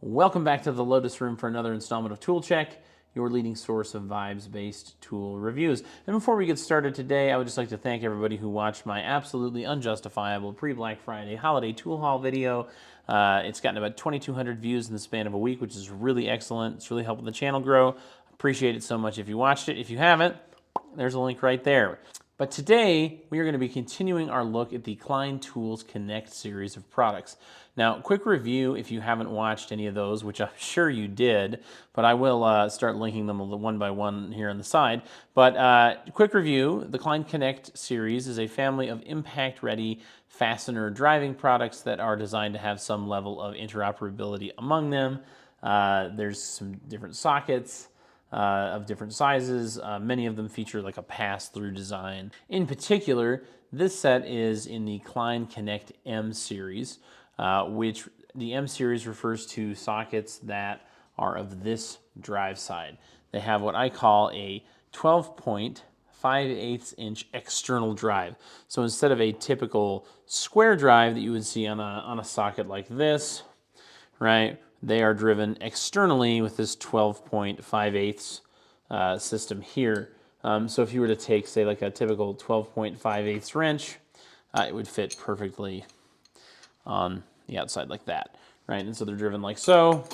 Welcome back to the Lotus Room for another installment of Tool Check, your leading source of vibes-based tool reviews. And before we get started today, I would just like to thank everybody who watched my absolutely unjustifiable pre-Black Friday holiday tool haul video. It's gotten about 2,200 views in the span of a week, which is really excellent. It's really helping the channel grow. Appreciate it so much if you watched it. If you haven't, there's a link right there. But today, we are going to be continuing our look at the Klein Tools KNECT series of products. Now, quick review if you haven't watched any of those, which I'm sure you did, but I will start linking them one by one here on the side. But quick review, the Klein KNECT series is a family of impact-ready fastener driving products that are designed to have some level of interoperability among them. There's some different sockets of different sizes. Many of them feature like a pass-through design. In particular, this set is in the Klein KNECT M series, which the M series refers to sockets that are of this drive side. They have what I call a 12.5/8 inch external drive. So instead of a typical square drive that you would see on a socket like this, right? They are driven externally with this 12.5/8 system here. So if you were to take, say, like a typical 12.5/8 wrench, it would fit perfectly on the outside like that, right? And so they're driven like so.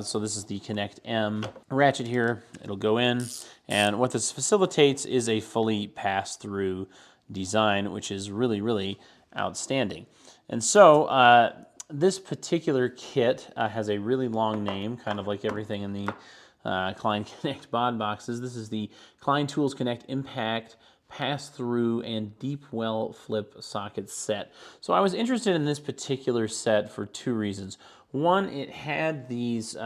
So this is the KNECT M ratchet here. It'll go in, and what this facilitates is a fully pass-through design, which is really, really outstanding. And so this particular kit has a really long name, kind of like everything in the Klein KNECT mod boxes. This is the Klein Tools KNECT Impact Pass-Through and Deep Well Flip Socket Set. So I was interested in this particular set for two reasons. One, it had these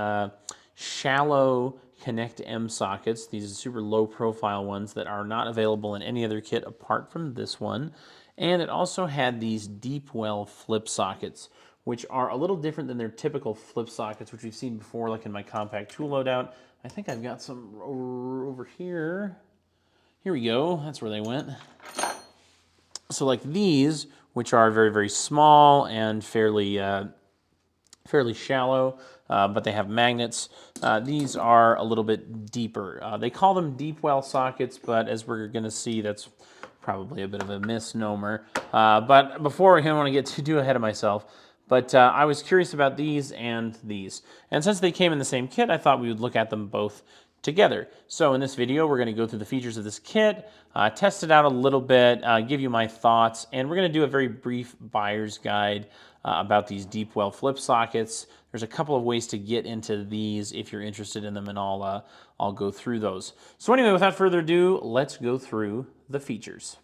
shallow KNECT M sockets, these super low profile ones that are not available in any other kit apart from this one. And it also had these deep well flip sockets, which are a little different than their typical flip sockets, which we've seen before, like in my compact tool loadout. I think I've got some over here. Here we go, that's where they went. So like these, which are very, very small and fairly shallow, but they have magnets. These are a little bit deeper. They call them deep well sockets, but as we're gonna see, that's probably a bit of a misnomer. But before I want to get too ahead of myself, but I was curious about these and these. And since they came in the same kit, I thought we would look at them both together. So in this video, we're going to go through the features of this kit, test it out a little bit, give you my thoughts, and we're going to do a very brief buyer's guide about these deep well flip sockets. There's a couple of ways to get into these if you're interested in them, and I'll go through those. So anyway, without further ado, let's go through the features.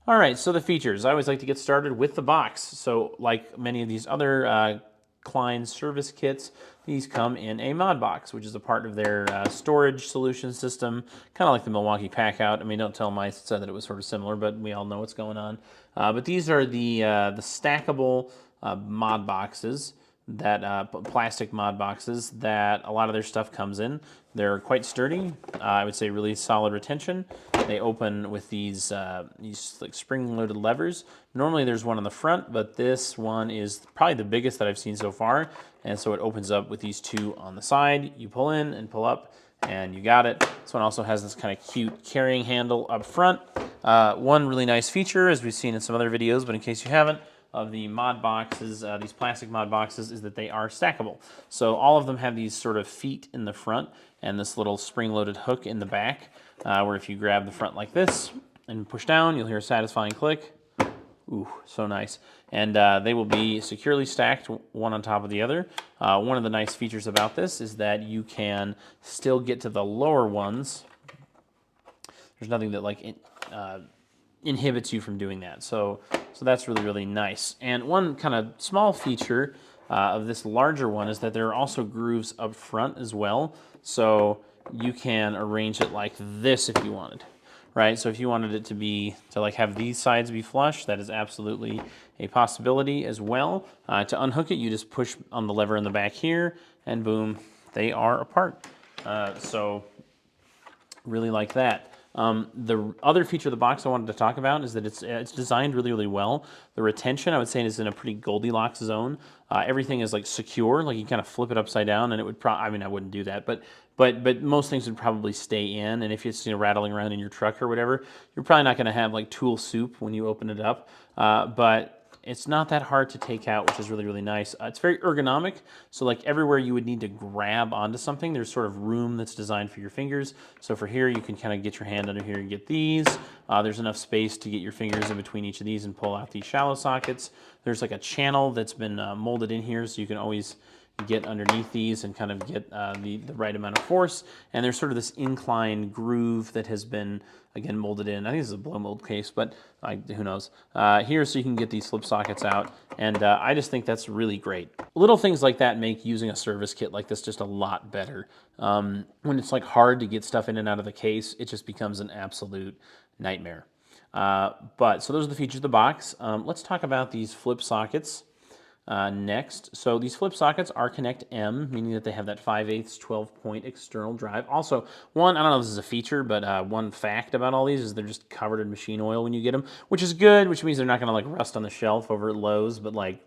All right, so the features. I always like to get started with the box. So like many of these other Klein service kits, these come in a mod box, which is a part of their storage solution system, kind of like the Milwaukee Packout. I mean, don't tell them I said that it was sort of similar, but we all know what's going on. But these are the stackable mod boxes, that plastic mod boxes that a lot of their stuff comes in. They're quite sturdy. I would say really solid retention. They open with these like spring-loaded levers. Normally there's one on the front, but this one is probably the biggest that I've seen so far. And so it opens up with these two on the side. You pull in and pull up, and you got it. This one also has this kind of cute carrying handle up front. One really nice feature, as we've seen in some other videos, but in case you haven't, of the mod boxes, these plastic mod boxes, is that they are stackable. So all of them have these sort of feet in the front and this little spring-loaded hook in the back, where if you grab the front like this and push down, you'll hear a satisfying click. Ooh, so nice. And they will be securely stacked one on top of the other. One of the nice features about this is that you can still get to the lower ones. There's nothing that like inhibits you from doing that. So that's really, really nice. And one kind of small feature of this larger one is that there are also grooves up front as well. So you can arrange it like this if you wanted, right? So if you wanted it to like have these sides be flush, that is absolutely a possibility as well. To unhook it, you just push on the lever in the back here, and boom, they are apart. So really like that. The other feature of the box I wanted to talk about is that it's designed really, really well. The retention, I would say, is in a pretty Goldilocks zone. Everything is like secure, like you kind of flip it upside down, and it would I mean, I wouldn't do that, but most things would probably stay in. And if it's rattling around in your truck or whatever, you're probably not going to have like tool soup when you open it up. But it's not that hard to take out, which is really, really nice. It's very ergonomic, so like everywhere you would need to grab onto something, there's sort of room that's designed for your fingers. So for here, you can kind of get your hand under here and get these. There's enough space to get your fingers in between each of these and pull out these shallow sockets. There's like a channel that's been molded in here, so you can always get underneath these and kind of get the right amount of force. And there's sort of this inclined groove that has been, again, molded in. I think this is a blow mold case, but who knows. Here, so you can get these slip sockets out, and I just think that's really great. Little things like that make using a service kit like this just a lot better. When it's like hard to get stuff in and out of the case, it just becomes an absolute nightmare. So those are the features of the box. Let's talk about these flip sockets. Next, so these flip sockets are KNECT M, meaning that they have that 5/8 12-point external drive. Also, I don't know if this is a feature, but one fact about all these is they're just covered in machine oil when you get them, which is good, which means they're not going to like rust on the shelf over at Lowe's, but like,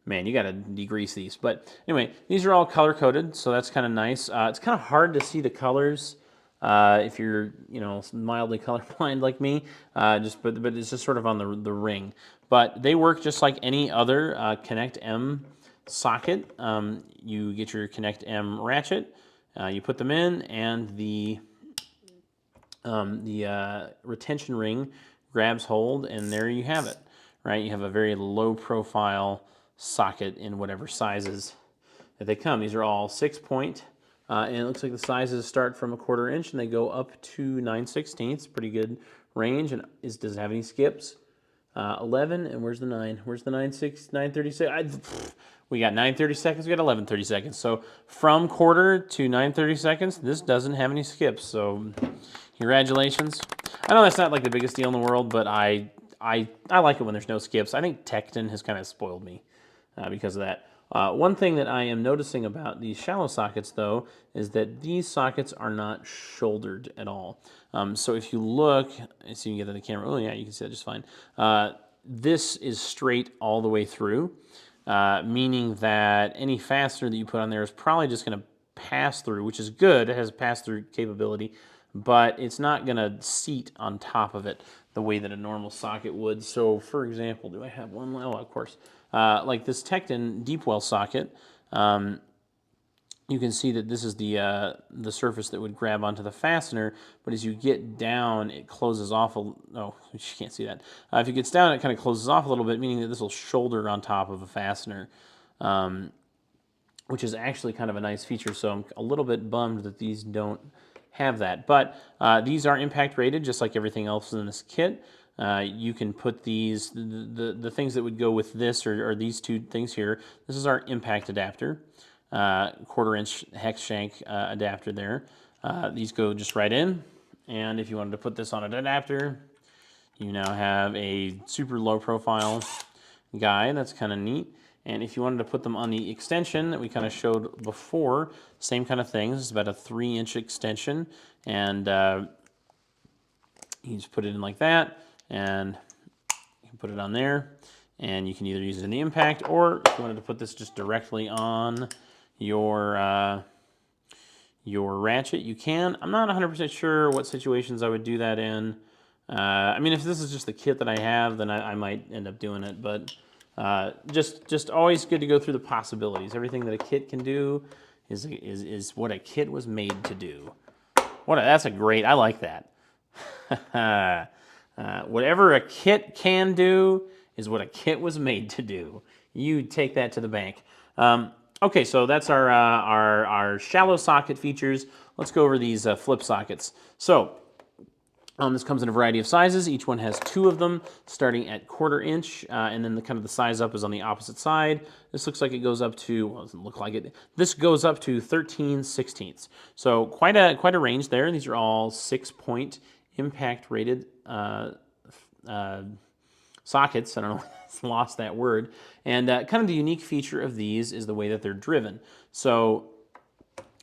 man, you got to degrease these. But anyway, these are all color-coded, so that's kind of nice. It's kind of hard to see the colors if you're, mildly colorblind like me. But it's just sort of on the ring. But they work just like any other KNECT M socket. You get your KNECT M ratchet, you put them in, and the retention ring grabs hold, and there you have it. Right, you have a very low-profile socket in whatever sizes that they come. These are all 6-point, and it looks like the sizes start from 1/4 inch and they go up to 9/16. Pretty good range. And does it have any skips? 11, and where's the 9? Where's the 9:36? We got 9:30 seconds, we got 11:30 seconds. So from 1/4 to 9:30 seconds, this doesn't have any skips. So congratulations. I know that's not like the biggest deal in the world, but I like it when there's no skips. I think Tecton has kind of spoiled me because of that. One thing that I am noticing about these shallow sockets, though, is that these sockets are not shouldered at all. So if you look, and see if you can get to the camera. Oh, yeah, you can see that just fine. This is straight all the way through, meaning that any fastener that you put on there is probably just going to pass through, which is good. It has a pass-through capability, but it's not going to seat on top of it the way that a normal socket would. So, for example, do I have one? Oh, of course. Like this Tecton deep well socket, you can see that this is the surface that would grab onto the fastener, but as you get down, it closes off. Oh, you can't see that. If it gets down, it kind of closes off a little bit, meaning that this will shoulder on top of a fastener, which is actually kind of a nice feature. So I'm a little bit bummed that these don't have that. But these are impact rated, just like everything else in this kit. You can put these, the things that would go with this or these two things here. This is our impact adapter, 1/4 inch hex shank adapter there. These go just right in. And if you wanted to put this on an adapter, you now have a super low profile guy. That's kind of neat. And if you wanted to put them on the extension that we kind of showed before, same kind of thing. This is about a 3-inch extension. And you just put it in like that. And you can put it on there, and you can either use it in the impact, or if you wanted to put this just directly on your ratchet, you can. I'm not 100% sure what situations I would do that in. I mean, if this is just the kit that I have, then I might end up doing it, but just always good to go through the possibilities. Everything that a kit can do is what a kit was made to do. That's a great, I like that. Whatever a kit can do is what a kit was made to do. You take that to the bank. Okay, so that's our shallow socket features. Let's go over these flip sockets. So this comes in a variety of sizes. Each one has 2 of them, starting at 1/4 inch, and then the size up is on the opposite side. This looks like it goes up to, well, it doesn't look like it. This goes up to 13/16. So quite a range there. These are all 6-point impact rated sockets. I don't know, I lost that word. And kind of the unique feature of these is the way that they're driven. So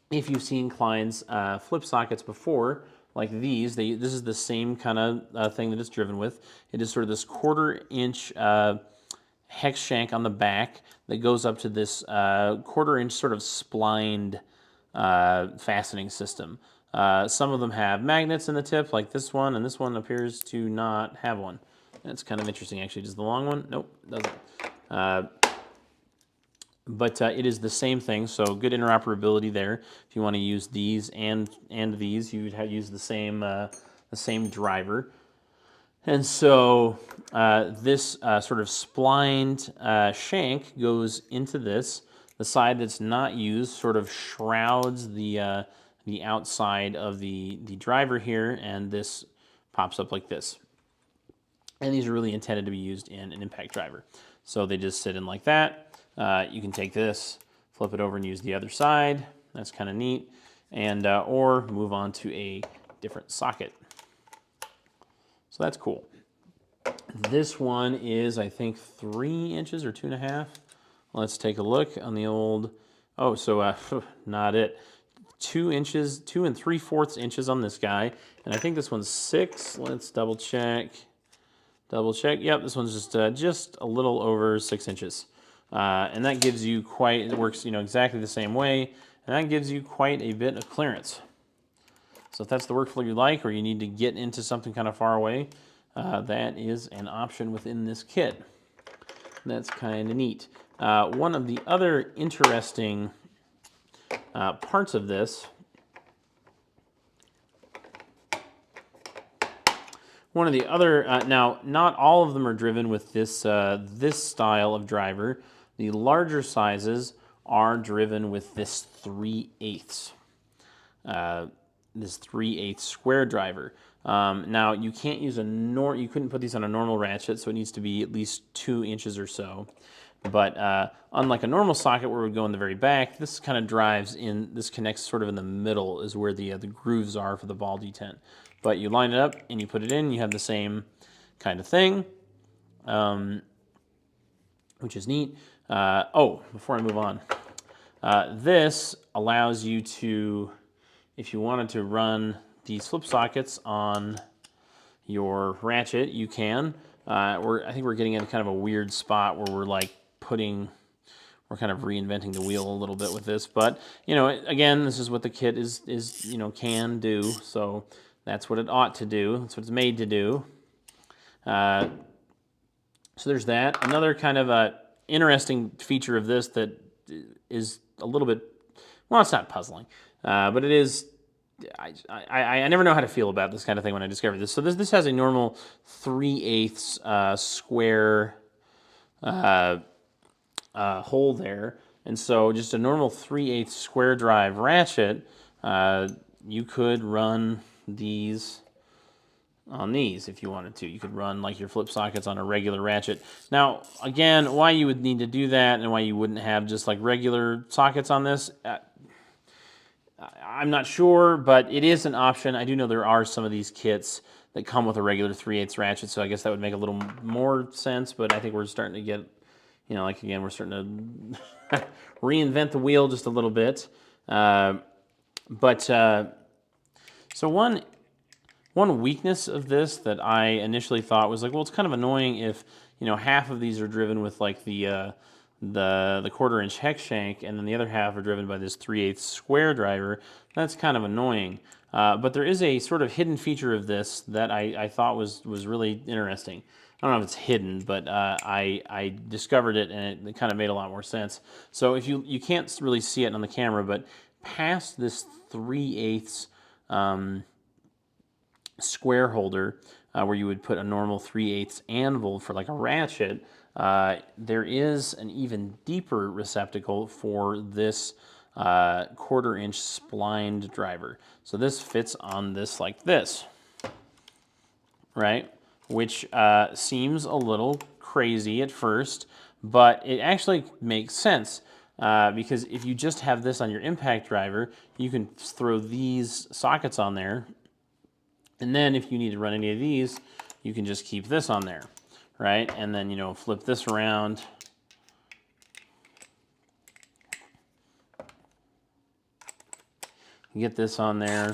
if you've seen Klein's flip sockets before, like these, this is the same kind of thing that it's driven with. It is sort of this 1/4 inch hex shank on the back that goes up to this 1/4 inch sort of splined fastening system. Some of them have magnets in the tip, like this one, and this one appears to not have one. That's kind of interesting, actually. Does the long one? Nope, doesn't. But it is the same thing, so good interoperability there. If you want to use these and these, you would use the same driver. And so this sort of splined shank goes into this. The side that's not used sort of shrouds the outside of the driver here, and this pops up like this. And these are really intended to be used in an impact driver. So they just sit in like that. You can take this, flip it over and use the other side. That's kind of neat. And or move on to a different socket. So that's cool. This one is, I think, 3 inches or 2.5. Let's take a look on the old, oh, so not it. 2 inches, 2 3/4 inches on this guy. And I think this one's 6. Let's double check. Double check. Yep, this one's just a little over 6 inches. And that gives you quite, it works exactly the same way, and that gives you quite a bit of clearance. So if that's the workflow you like, or you need to get into something kind of far away, that is an option within this kit. That's kind of neat. One of the other interesting parts of this, now not all of them are driven with this this style of driver. The larger sizes are driven with this 3/8. This 3/8 square driver. Now you can't use you couldn't put these on a normal ratchet, so it needs to be at least 2 inches or so. But unlike a normal socket where it would go in the very back, this kind of drives in, this connects sort of in the middle is where the grooves are for the ball detent. But you line it up and you put it in, you have the same kind of thing, which is neat. Oh, before I move on, this allows you to, if you wanted to run these flip sockets on your ratchet, you can. I think we're getting into kind of a weird spot where we're like we're kind of reinventing the wheel a little bit with this, but again, this is what the kit is can do, so that's what it ought to do. That's what it's made to do. So there's that. Another kind of interesting feature of this that is a little bit, well, it's not puzzling, but it is. I never know how to feel about this kind of thing when I discover this. So this has a normal 3/8 square hole there, and so just a normal 3/8 square drive ratchet, you could run these on these if you wanted to. You could run like your flip sockets on a regular ratchet. Now, again, why you would need to do that and why you wouldn't have just like regular sockets on this, I'm not sure, but it is an option. I do know there are some of these kits that come with a regular 3/8 ratchet, so I guess that would make a little more sense, but I think we're starting to get, like again, we're starting to reinvent the wheel just a little bit. So one weakness of this that I initially thought was like, well, it's kind of annoying if, half of these are driven with like the 1/4 inch hex shank, and then the other half are driven by this 3/8 square driver. That's kind of annoying. But there is a sort of hidden feature of this that I thought was really interesting. I don't know if it's hidden, but I discovered it, and it kind of made a lot more sense. So if you can't really see it on the camera, but past this 3/8 square holder, where you would put a normal 3/8 anvil for like a ratchet, there is an even deeper receptacle for this 1/4 inch splined driver. So this fits on this like this, right? Which seems a little crazy at first, but it actually makes sense. Because if you just have this on your impact driver, you can throw these sockets on there, and then if you need to run any of these, you can just keep this on there, right? And then, flip this around. Get this on there,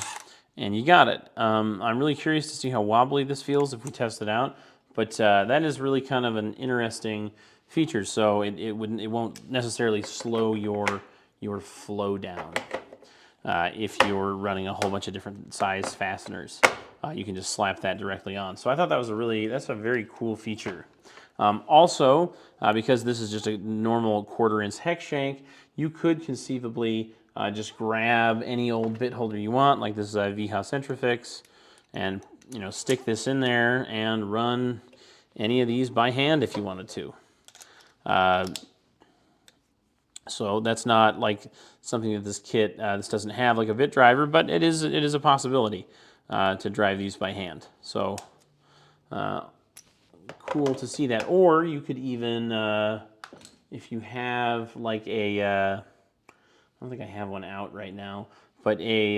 and you got it. I'm really curious to see how wobbly this feels if we test it out, but that is really kind of an interesting features, so it won't necessarily slow your flow down. If you're running a whole bunch of different size fasteners, you can just slap that directly on. So I thought that was that's a very cool feature. Also, because this is just a normal 1/4" hex shank, you could conceivably just grab any old bit holder you want, like this is a V-House Centrifix, and stick this in there and run any of these by hand if you wanted to. So that's not like something that this kit this doesn't have, like a bit driver, but it is a possibility to drive these by hand. So cool to see that. Or you could even, if you have like I don't think I have one out right now, but a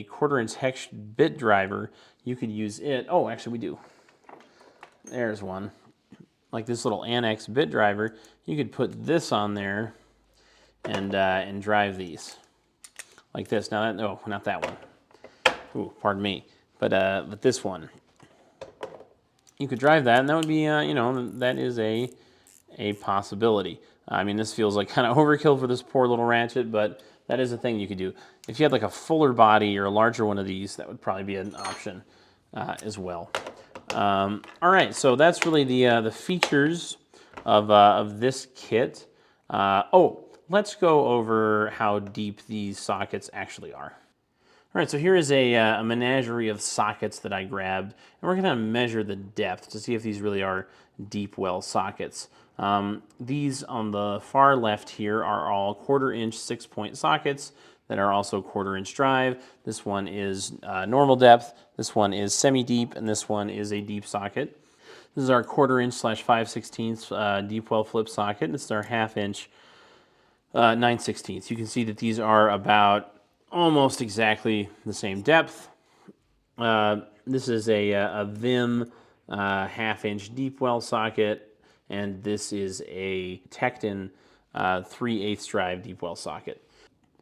1/4" hex bit driver, you could use it. Oh, actually we do. There's one. Like this little annex bit driver, you could put this on there and drive these like this. Now, no, not that one. Ooh, pardon me. But this one, you could drive that, and that would be, that is a possibility. I mean, this feels like kind of overkill for this poor little ratchet, but that is a thing you could do. If you had like a fuller body or a larger one of these, that would probably be an option as well. All right, so that's really the features of this kit. Let's go over how deep these sockets actually are. All right, so here is a menagerie of sockets that I grabbed, and we're going to measure the depth to see if these really are deep well sockets. These on the far left here are all 1/4" 6-point sockets that are also 1/4" drive. This one is normal depth, this one is semi-deep, and this one is a deep socket. This is our 1/4" / 5/16 deep well flip socket. This is our 1/2" 9/16. You can see that these are about almost exactly the same depth. This is a Vim 1/2" deep well socket, and this is a Tecton 3/8 drive deep well socket.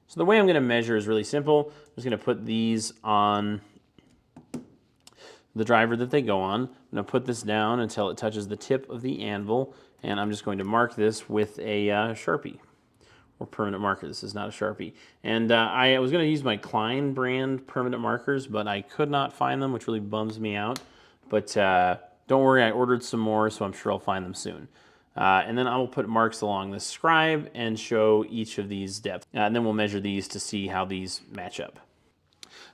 So the way I'm going to measure is really simple. I'm just going to put these on the driver that they go on. I'm going to put this down until it touches the tip of the anvil, and I'm just going to mark this with a Sharpie or permanent marker. This is not a Sharpie. And I was going to use my Klein brand permanent markers, but I could not find them, which really bums me out. But don't worry, I ordered some more, so I'm sure I'll find them soon. And then I will put marks along the scribe and show each of these depths. And then we'll measure these to see how these match up.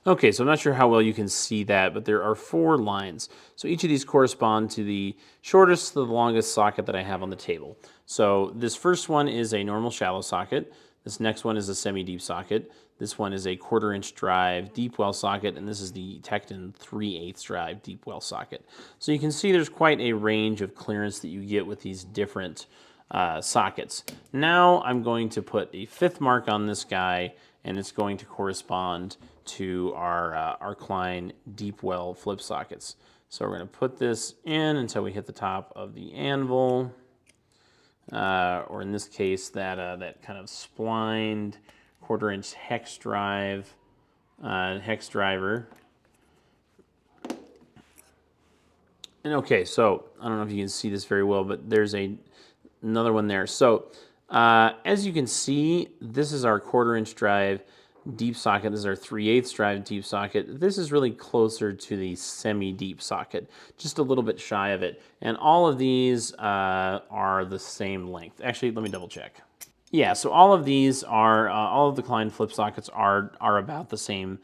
Okay, so I'm not sure how well you can see that, but there are 4 lines. So each of these correspond to the shortest to the longest socket that I have on the table. So this first one is a normal shallow socket. This next one is a semi-deep socket. This one is a 1/4" drive deep well socket, and this is the Tecton 3/8 drive deep well socket. So you can see there's quite a range of clearance that you get with these different sockets. Now I'm going to put a 5th mark on this guy, and it's going to correspond to our Klein deep well flip sockets. So we're going to put this in until we hit the top of the anvil, or in this case, that kind of splined 1/4" hex drive, hex driver. And okay, so I don't know if you can see this very well, but there's another one there. So as you can see, this is our 1/4" drive deep socket. This is our 3/8 drive deep socket. This is really closer to the semi-deep socket, just a little bit shy of it. And all of these are the same length. Actually, let me double check. Yeah, so all of these are, all of the Klein flip sockets are about the same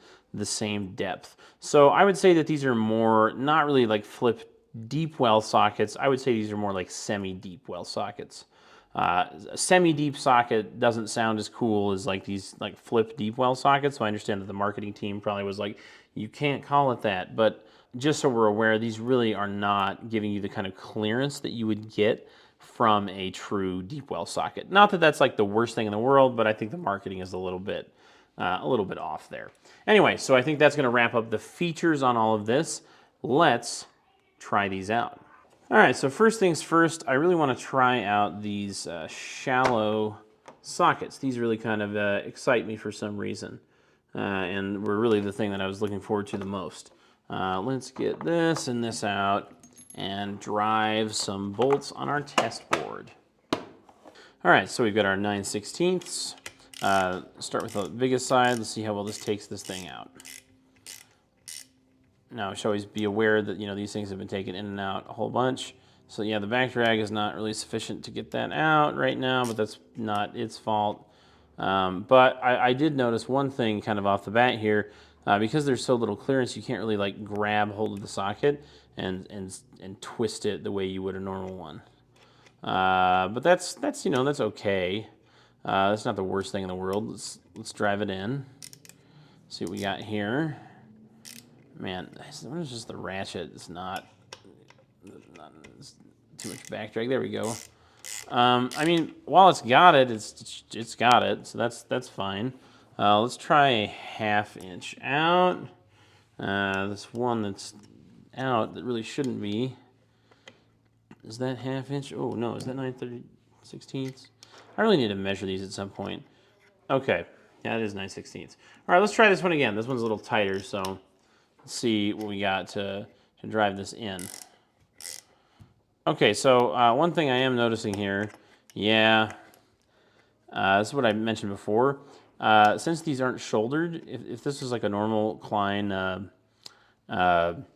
depth. So I would say that these are more, not really like flip deep well sockets. I would say these are more like semi-deep well sockets. A semi-deep socket doesn't sound as cool as like these like flip deep well sockets, so I understand that the marketing team probably was like, you can't call it that, but just so we're aware, these really are not giving you the kind of clearance that you would get from a true deep well socket. Not that that's like the worst thing in the world, but I think the marketing is a little bit off there. Anyway, so I think that's going to wrap up the features on all of this. Let's try these out. All right, so first things first, I really want to try out these shallow sockets. These really kind of excite me for some reason, and were really the thing that I was looking forward to the most. Let's get this and this out and drive some bolts on our test board. All right, so we've got our 9/16. Start with the biggest side. Let's see how well this takes this thing out. Now, I should always be aware that, these things have been taken in and out a whole bunch. So yeah, the back drag is not really sufficient to get that out right now, but that's not its fault. But I did notice one thing kind of off the bat here. Because there's so little clearance, you can't really like grab hold of the socket and twist it the way you would a normal one. But that's okay. That's not the worst thing in the world. Let's drive it in. See what we got here. Man, what is just the ratchet? It's not it's too much back drag. There we go. I mean, while it's got it, it's got it, so that's fine. Let's try a 1/2 inch out. This one that's out that really shouldn't be. Is that 1/2 inch? Oh no, is that 9/16? I really need to measure these at some point. Okay, yeah, it is 9/16. All right, let's try this one again. This one's a little tighter, so let's see what we got to drive this in. Okay, so one thing I am noticing here, yeah, this is what I mentioned before. Since these aren't shouldered, if this was like a normal Klein KNECT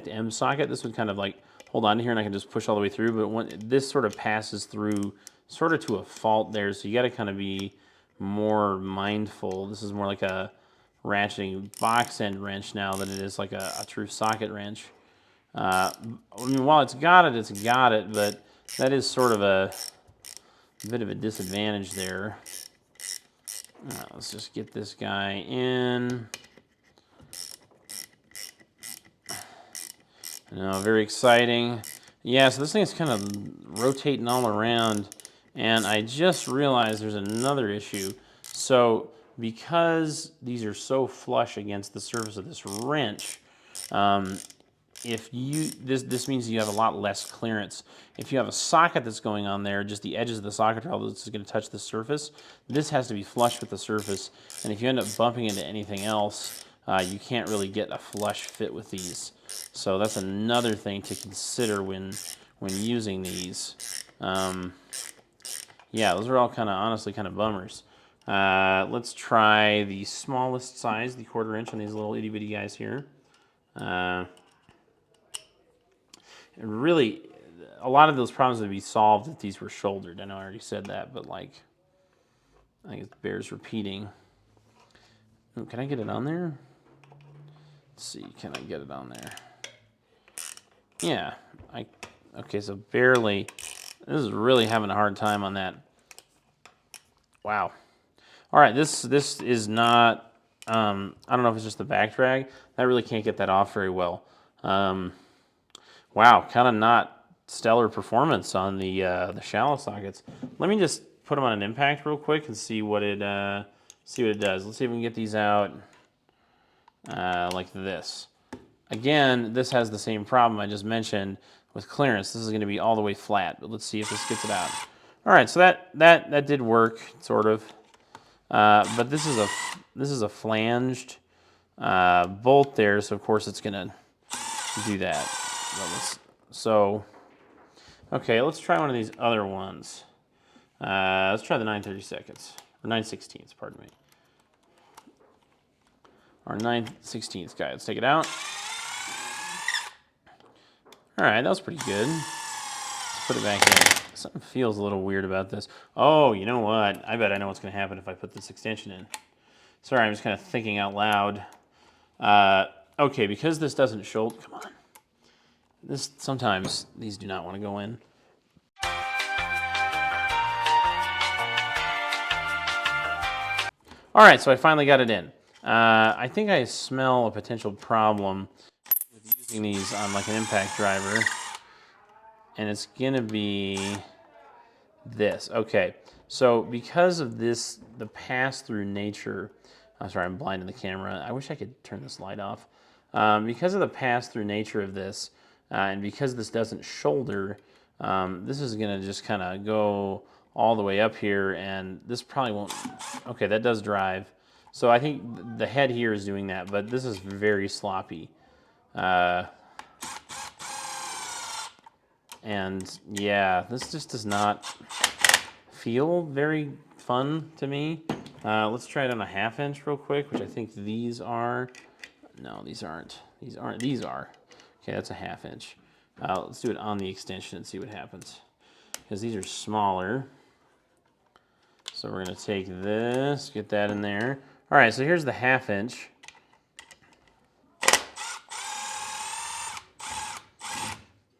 M socket, this would kind of like hold on to here and I can just push all the way through, but when this sort of passes through sort of to a fault there, so you got to kind of be more mindful. This is more like a ratcheting box end wrench now than it is like a true socket wrench. I mean, while it's got it, but that is sort of a bit of a disadvantage there. Let's just get this guy in. Very exciting. Yeah, so this thing is kind of rotating all around, and I just realized there's another issue. So because these are so flush against the surface of this wrench, this means you have a lot less clearance. If you have a socket that's going on there, just the edges of the socket are all that's going to touch the surface. This has to be flush with the surface, and if you end up bumping into anything else, you can't really get a flush fit with these. So that's another thing to consider when using these. Yeah, those are all honestly kind of bummers. Let's try the smallest size, the 1/4 inch on these little itty bitty guys here. Really, a lot of those problems would be solved if these were shouldered. I know I already said that, but I think it bears repeating. Ooh, can I get it on there? Let's see, can I get it on there? Yeah, okay, so barely. This is really having a hard time on that. Wow. All right, this is not, I don't know if it's just the back drag. I really can't get that off very well. Wow, kind of not stellar performance on the shallow sockets. Let me just put them on an impact real quick and see what it does. Let's see if we can get these out like this. Again, this has the same problem I just mentioned with clearance. This is going to be all the way flat, but let's see if this gets it out. All right, so that did work, sort of. But this is a flanged bolt there, so of course it's going to do that. So, okay, let's try one of these other ones. Let's try the 9/32, or 9/16, pardon me. Our 9/16 guy. Let's take it out. All right, that was pretty good. Let's put it back in. Something feels a little weird about this. Oh, you know what? I bet I know what's going to happen if I put this extension in. Sorry, I'm just kind of thinking out loud. Okay, because this doesn't shoulder. Come on. Sometimes these do not want to go in. All right, so I finally got it in. I think I smell a potential problem with using these on like an impact driver, and it's gonna be this. Okay, so because of this, the pass-through nature. I'm sorry, I'm blind in the camera. I wish I could turn this light off. Because of the pass-through nature of this, and because this doesn't shoulder, this is gonna just kind of go all the way up here, and this probably won't. Okay, that does drive. So I think the head here is doing that, but this is very sloppy. And yeah, this just does not feel very fun to me. Let's try it on a 1/2 inch real quick, which I think these are. No, these aren't. These aren't. These are. Okay, that's a 1/2 inch. Let's do it on the extension and see what happens. Because these are smaller. So we're going to take this, get that in there. All right, so here's the 1/2 inch.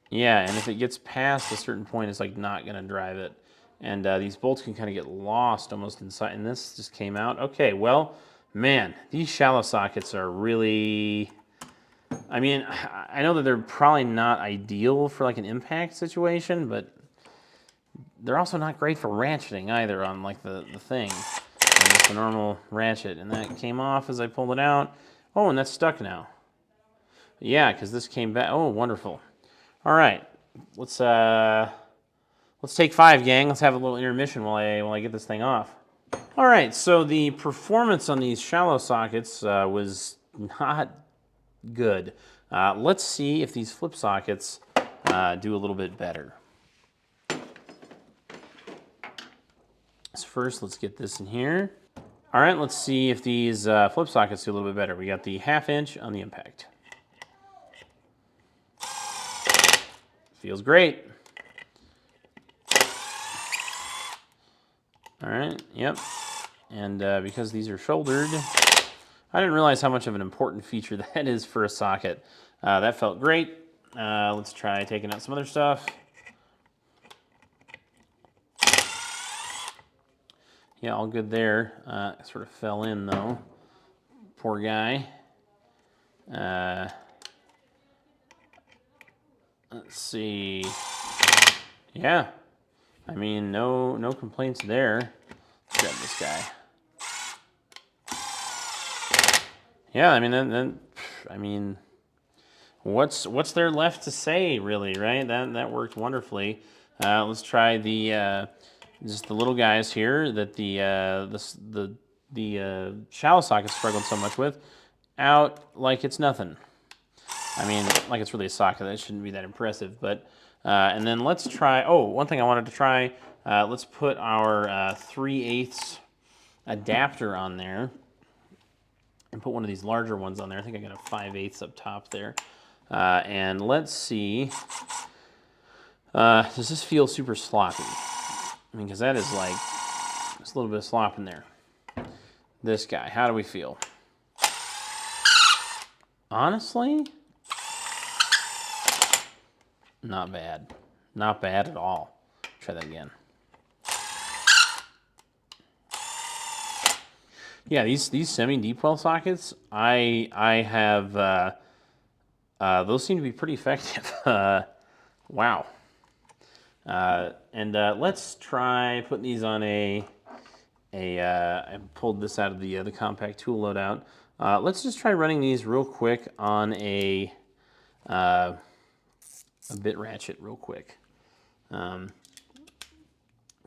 Yeah, and if it gets past a certain point, it's like not going to drive it. And these bolts can kind of get lost almost inside. And this just came out. Okay, well, man, these shallow sockets are really... I mean, I know that they're probably not ideal for like an impact situation, but they're also not great for ratcheting either on like the thing. And just a normal ratchet. And that came off as I pulled it out. Oh, and that's stuck now. Yeah, because this came back. Oh, wonderful. All right, let's take 5, gang. Let's have a little intermission while I get this thing off. All right, so the performance on these shallow sockets was not good. Let's see if these flip sockets do a little bit better. So first, let's get this in here. All right, let's see if these flip sockets do a little bit better. We got the 1/2 inch on the impact. Feels great. All right, yep. And because these are shouldered, I didn't realize how much of an important feature that is for a socket. That felt great. Let's try taking out some other stuff. Yeah, all good there. Sort of fell in though. Poor guy. Let's see. Yeah, I mean, no complaints there. Let's grab this guy. Yeah, I mean, what's there left to say, really, right? That worked wonderfully. Let's try the just the little guys here that the shallow socket struggled so much with, out like it's nothing. I mean, like it's really a socket. That shouldn't be that impressive, but and then let's try. Oh, one thing I wanted to try. Let's put our 3/8 adapter on there. And put one of these larger ones on there. I think I got a 5/8 up top there. And let's see, does this feel super sloppy? I mean, because that is like, there's a little bit of slop in there. This guy, how do we feel? Honestly, not bad. Not bad at all. Try that again. Yeah, these semi-deep well sockets, I have, those seem to be pretty effective. Wow. And let's try putting these on I pulled this out of the compact tool loadout. Let's just try running these real quick on a bit ratchet real quick. Can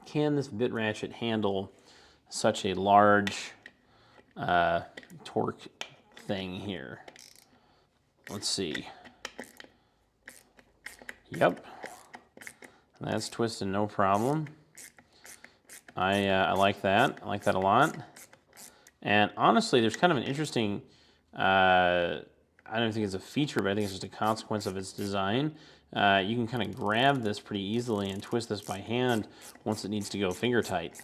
this bit ratchet handle such a large torque thing here? Let's see. Yep, that's twisting no problem. I like that. I like that a lot. And honestly, there's kind of an interesting, I don't think it's a feature, but I think it's just a consequence of its design. You can kind of grab this pretty easily and twist this by hand once it needs to go finger tight.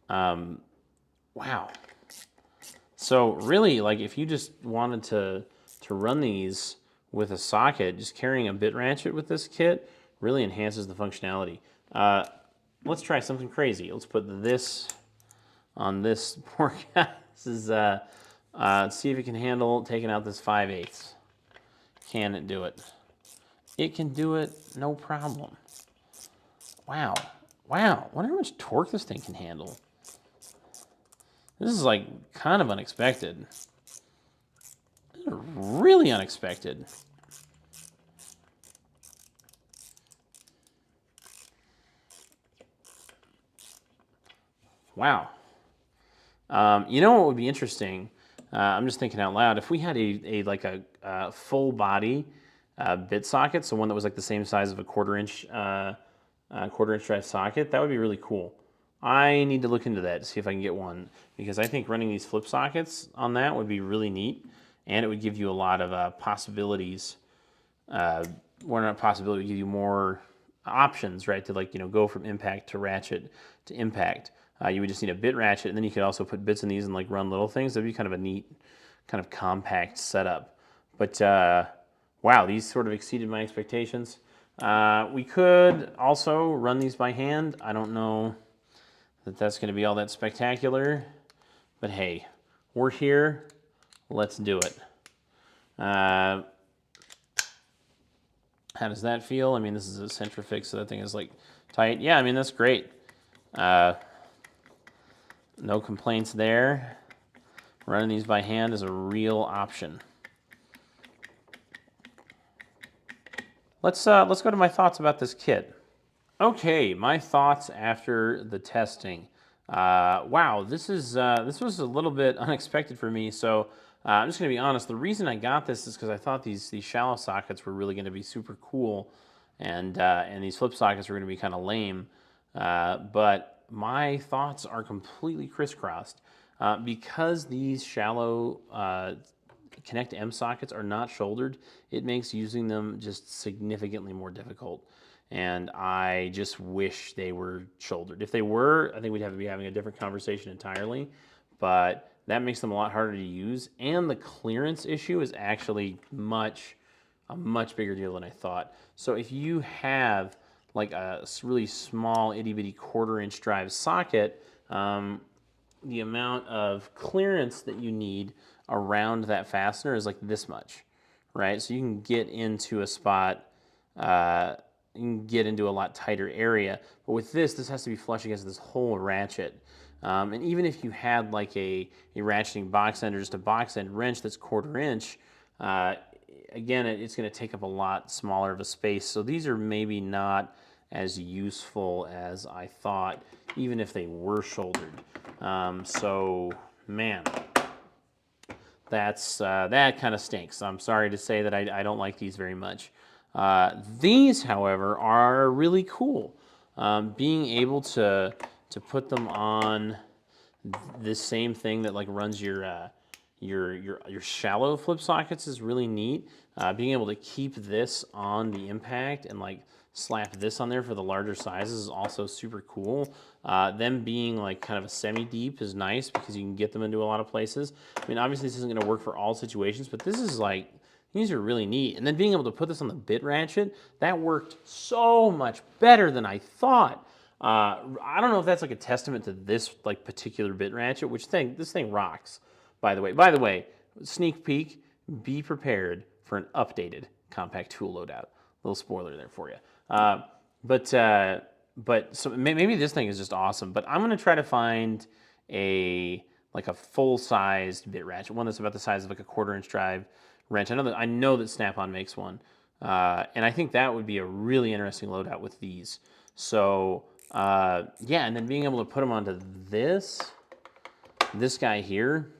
Wow. So really, like if you just wanted to run these with a socket, just carrying a bit ratchet with this kit really enhances the functionality. Let's try something crazy. Let's put this on this poor guy. This is, let's see if it can handle taking out this 5/8. Can it do it? It can do it, no problem. Wow. Wow, I wonder how much torque this thing can handle. This is like kind of unexpected. This is really unexpected. Wow. You know what would be interesting? I'm just thinking out loud. If we had a full body bit socket, so one that was like the same size of a 1/4 inch quarter-inch drive socket. That would be really cool. I need to look into that to see if I can get one, because I think running these flip sockets on that would be really neat, and it would give you a lot of possibilities. Well, not possibility, it would give you more options, right? To like, go from impact to ratchet to impact. You would just need a bit ratchet, and then you could also put bits in these and like run little things. That'd be kind of a neat, kind of compact setup. But wow, these sort of exceeded my expectations. We could also run these by hand. I don't know that that's going to be all that spectacular, but hey, we're here. Let's do it. How does that feel? I mean, this is a centrifix, so that thing is like tight. Yeah, I mean, that's great. No complaints there. Running these by hand is a real option. Let's go to my thoughts about this kit. Okay, my thoughts after the testing. Wow, this was a little bit unexpected for me. So I'm just gonna be honest. The reason I got this is because I thought these shallow sockets were really gonna be super cool, and these flip sockets were gonna be kind of lame. But my thoughts are completely crisscrossed because these shallow Connect M sockets are not shouldered. It makes using them just significantly more difficult. And I just wish they were shouldered. If they were, I think we'd have to be having a different conversation entirely. But that makes them a lot harder to use. And the clearance issue is actually a much bigger deal than I thought. So if you have like a really small itty bitty quarter-inch drive socket, the amount of clearance that you need around that fastener is like this much, right? So you can get into a spot, you can get into a lot tighter area. But with this has to be flush against this whole ratchet. And even if you had like a ratcheting box end or just a box end wrench that's quarter-inch, again, it's going to take up a lot smaller of a space. So these are maybe not as useful as I thought, even if they were shouldered. So, man, that kind of stinks. I'm sorry to say that I don't like these very much. These, however, are really cool. Being able to put them on this same thing that like runs your shallow flip sockets is really neat. Being able to keep this on the impact and like slap this on there for the larger sizes is also super cool. Them being like kind of a semi-deep is nice because you can get them into a lot of places. I mean, obviously this isn't going to work for all situations, but this is like, these are really neat. And then being able to put this on the bit ratchet, that worked so much better than I thought. I don't know if that's like a testament to this like particular bit ratchet, this thing rocks, by the way. By the way, sneak peek, be prepared for an updated compact tool loadout. Little spoiler there for you. But so maybe this thing is just awesome. But I'm gonna try to find a full-sized bit ratchet, one that's about the size of like a quarter-inch drive wrench. I know that Snap-on makes one, and I think that would be a really interesting loadout with these. So yeah, and then being able to put them onto this guy here.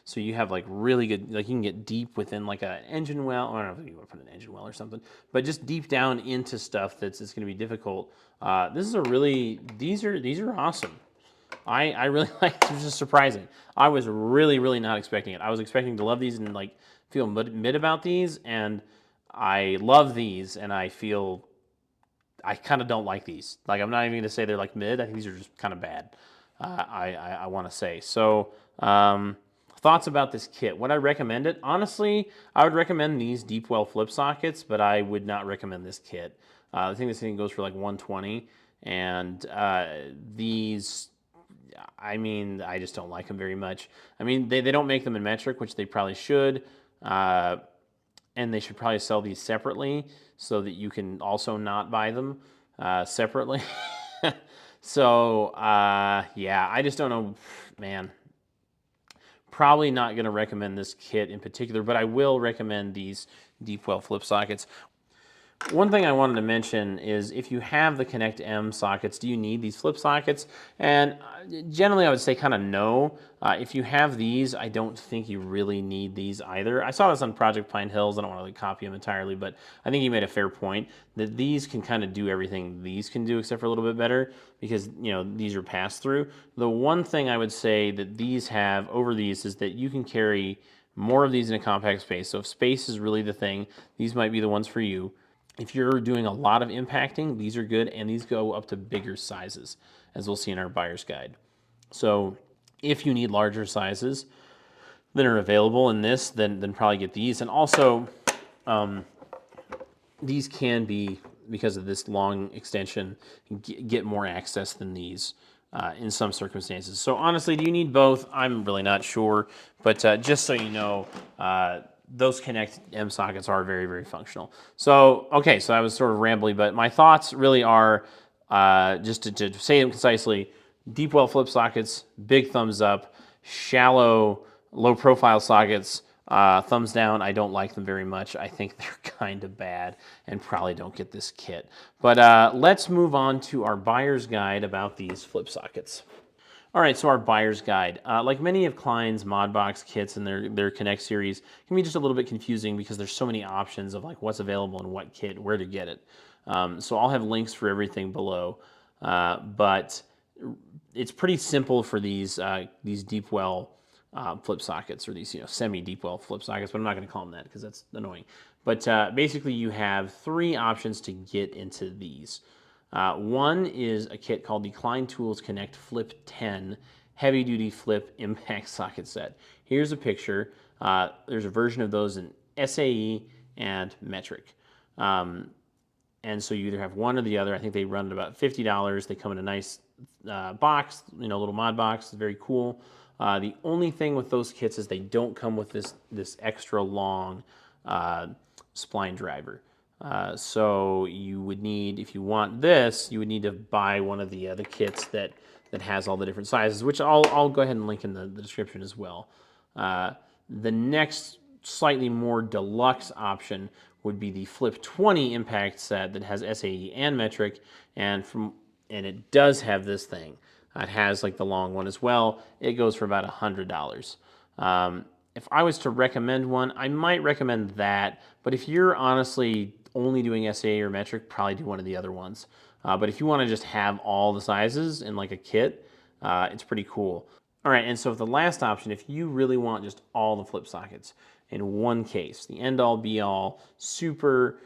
So you have like really good, like you can get deep within like an engine well. I don't know if you want to put an engine well or something, but just deep down into stuff it's going to be difficult. This is these are awesome. I really like. It was just surprising. I was really not expecting it. I was expecting to love these and like feel mid about these, and I love these, and I kind of don't like these. Like I'm not even going to say they're like mid. I think these are just kind of bad. I want to say so. Thoughts about this kit? Would I recommend it? Honestly, I would recommend these deep well flip sockets, but I would not recommend this kit. I think this thing goes for like $120, and these, I mean, I just don't like them very much. I mean, they don't make them in metric, which they probably should, and they should probably sell these separately so that you can also not buy them separately. So, yeah, I just don't know, man. Probably not going to recommend this kit in particular, but I will recommend these deep well flip sockets. One thing I wanted to mention is if you have the Connect M sockets, do you need these flip sockets? And generally I would say kind of no. If you have these, I don't think you really need these either. I saw this on Project Pine Hills. I don't want to like copy them entirely, but I think he made a fair point that these can kind of do everything these can do except for a little bit better because, you know, these are pass-through. The one thing I would say that these have over these is that you can carry more of these in a compact space. So if space is really the thing, these might be the ones for you. If you're doing a lot of impacting, these are good, and these go up to bigger sizes, as we'll see in our buyer's guide. So if you need larger sizes that are available in this, then probably get these. And also, these can be, because of this long extension, get more access than these in some circumstances. So honestly, do you need both? I'm really not sure, but just so you know, those Connect M sockets are very, very functional. So, okay, so I was sort of rambly, but my thoughts really are, just to say them concisely, deep well flip sockets, big thumbs up. Shallow, low profile sockets, thumbs down. I don't like them very much. I think they're kind of bad and probably don't get this kit. But let's move on to our buyer's guide about these flip sockets. All right, so our buyer's guide. Like many of Klein's Modbox kits and their Connect series, can be just a little bit confusing because there's so many options of like what's available in what kit, where to get it. So I'll have links for everything below. But it's pretty simple for these deep well flip sockets, or these semi deep well flip sockets. But I'm not going to call them that because that's annoying. But basically, you have three options to get into these. One is a kit called the Klein Tools KNECT Flip 10 Heavy Duty Flip Impact Socket Set. Here's a picture. There's a version of those in SAE and metric. And so you either have one or the other. I think they run at about $50. They come in a nice box, little mod box. It's very cool. The only thing with those kits is they don't come with this extra long spline driver. So you would need, if you want this, you would need to buy one of the other kits that has all the different sizes, which I'll go ahead and link in the description as well. The next slightly more deluxe option would be the Flip 20 impact set that has SAE and metric, and it does have this thing. It has like the long one as well. It goes for about $100. If I was to recommend one, I might recommend that. But if you're honestly only doing SAE or metric, probably do one of the other ones. But if you want to just have all the sizes in like a kit, it's pretty cool. All right, and so the last option, if you really want just all the flip sockets in one case, the end-all be-all, super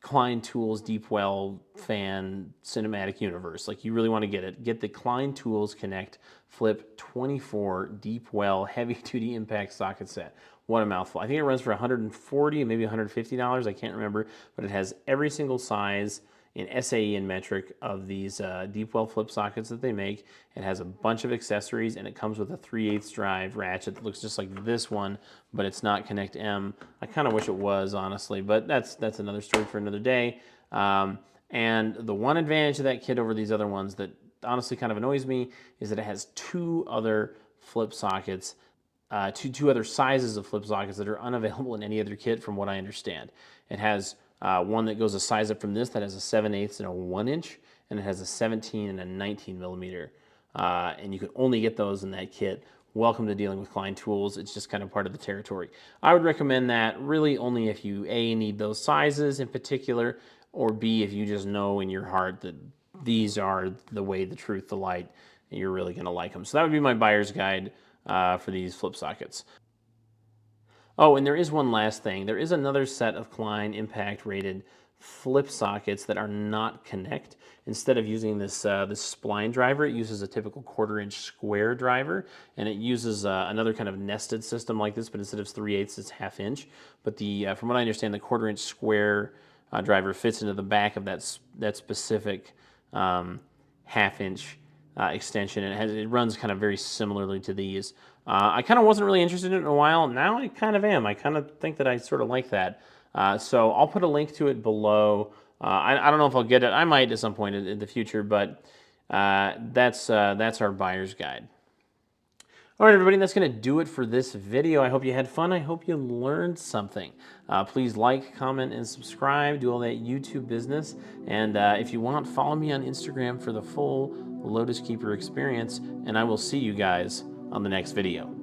Klein Tools Deep Well fan cinematic universe, like you really want to get the Klein Tools KNECT Flip 24 Deep Well Heavy Duty Impact Socket Set. What a mouthful. I think it runs for $140, maybe $150, I can't remember, but it has every single size in SAE and metric of these deep well flip sockets that they make. It has a bunch of accessories, and it comes with a 3/8 drive ratchet that looks just like this one, but it's not Connect M. I kind of wish it was, honestly, but that's another story for another day. And the one advantage of that kit over these other ones that honestly kind of annoys me is that it has two other flip sockets, two other sizes of flip sockets that are unavailable in any other kit from what I understand. It has one that goes a size up from this that has a 7/8 and a 1-inch, and it has a 17 and a 19 millimeter. And you can only get those in that kit. Welcome to dealing with Klein Tools. It's just kind of part of the territory. I would recommend that really only if you A, need those sizes in particular, or B, if you just know in your heart that these are the way, the truth, the light, and you're really going to like them. So that would be my buyer's guide for these flip sockets. Oh, and there is one last thing. There is another set of Klein impact rated flip sockets that are not Connect. Instead of using this spline driver, it uses a typical 1/4-inch square driver, and it uses another kind of nested system like this, but instead of 3/8, it's 1/2 inch. But from what I understand, the 1/4-inch square driver fits into the back of that specific 1/2 inch extension, and it runs kind of very similarly to these. I kind of wasn't really interested in it in a while. Now I kind of am. I kind of think that I sort of like that. So I'll put a link to it below. I don't know if I'll get it. I might at some point in the future, but that's our buyer's guide. All right, everybody, that's going to do it for this video. I hope you had fun. I hope you learned something. Please like, comment, and subscribe. Do all that YouTube business. And if you want, follow me on Instagram for the full Lotus Keeper experience. And I will see you guys on the next video.